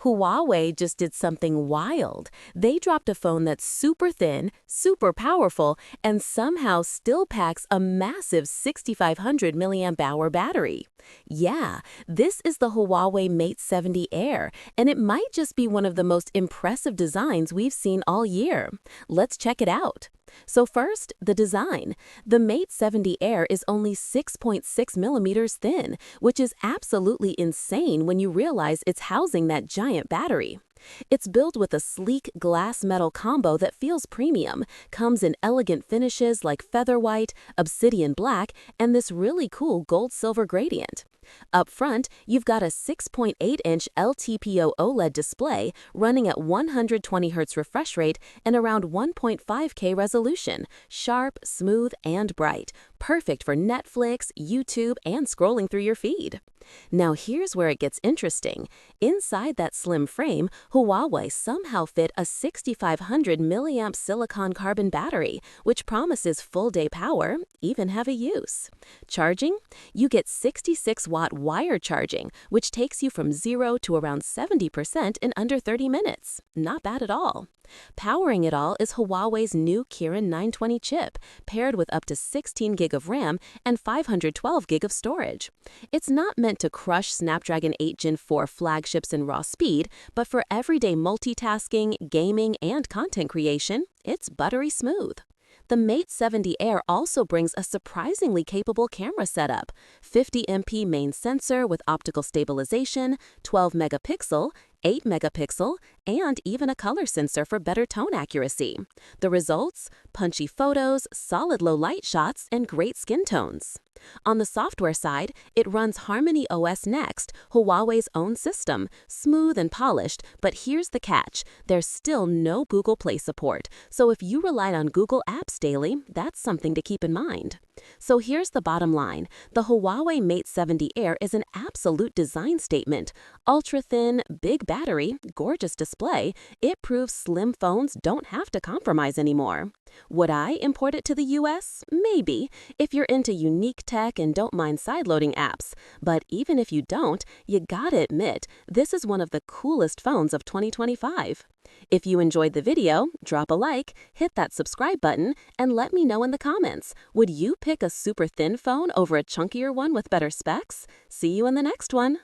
Huawei just did something wild. They dropped a phone that's super thin, super powerful, and somehow still packs a massive 6,500 milliamp hour battery. Yeah, this is the Huawei Mate 70 Air, and it might just be one of the most impressive designs we've seen all year. Let's check it out. So first, the design. The Mate 70 Air is only 6.6 millimeters thin, which is absolutely insane when you realize it's housing that giant battery. It's built with a sleek glass-metal combo that feels premium, comes in elegant finishes like feather white, obsidian black, and this really cool gold-silver gradient. Up front, you've got a 6.8-inch LTPO OLED display running at 120 Hz refresh rate and around 1.5K resolution, sharp, smooth, and bright, perfect for Netflix, YouTube, and scrolling through your feed. Now here's where it gets interesting. Inside that slim frame, Huawei somehow fit a 6,500 milliamp silicon carbon battery, which promises full-day power, even heavy use. Charging? You get 66-watt wire charging, which takes you from 0 to around 70% in under 30 minutes. Not bad at all. Powering it all is Huawei's new Kirin 920 chip, paired with up to 16 GB of RAM and 512 GB of storage. It's not meant to crush Snapdragon 8 Gen 4 flagships in raw speed, but for everyday multitasking, gaming, and content creation, it's buttery smooth. The Mate 70 Air also brings a surprisingly capable camera setup: 50MP main sensor with optical stabilization, 12 megapixel, 8 megapixel, and even a color sensor for better tone accuracy. The results? Punchy photos, solid low light shots, and great skin tones. On the software side, it runs HarmonyOS NEXT, Huawei's own system, smooth and polished, but here's the catch: there's still no Google Play support, so if you relied on Google Apps daily, that's something to keep in mind. So here's the bottom line: the Huawei Mate 70 Air is an absolute design statement. Ultra-thin, big battery, gorgeous display, it proves slim phones don't have to compromise anymore. Would I import it to the US? Maybe, if you're into unique tech and don't mind sideloading apps. But even if you don't, you gotta admit, this is one of the coolest phones of 2025. If you enjoyed the video, drop a like, hit that subscribe button, and let me know in the comments. Would you pick a super thin phone over a chunkier one with better specs? See you in the next one.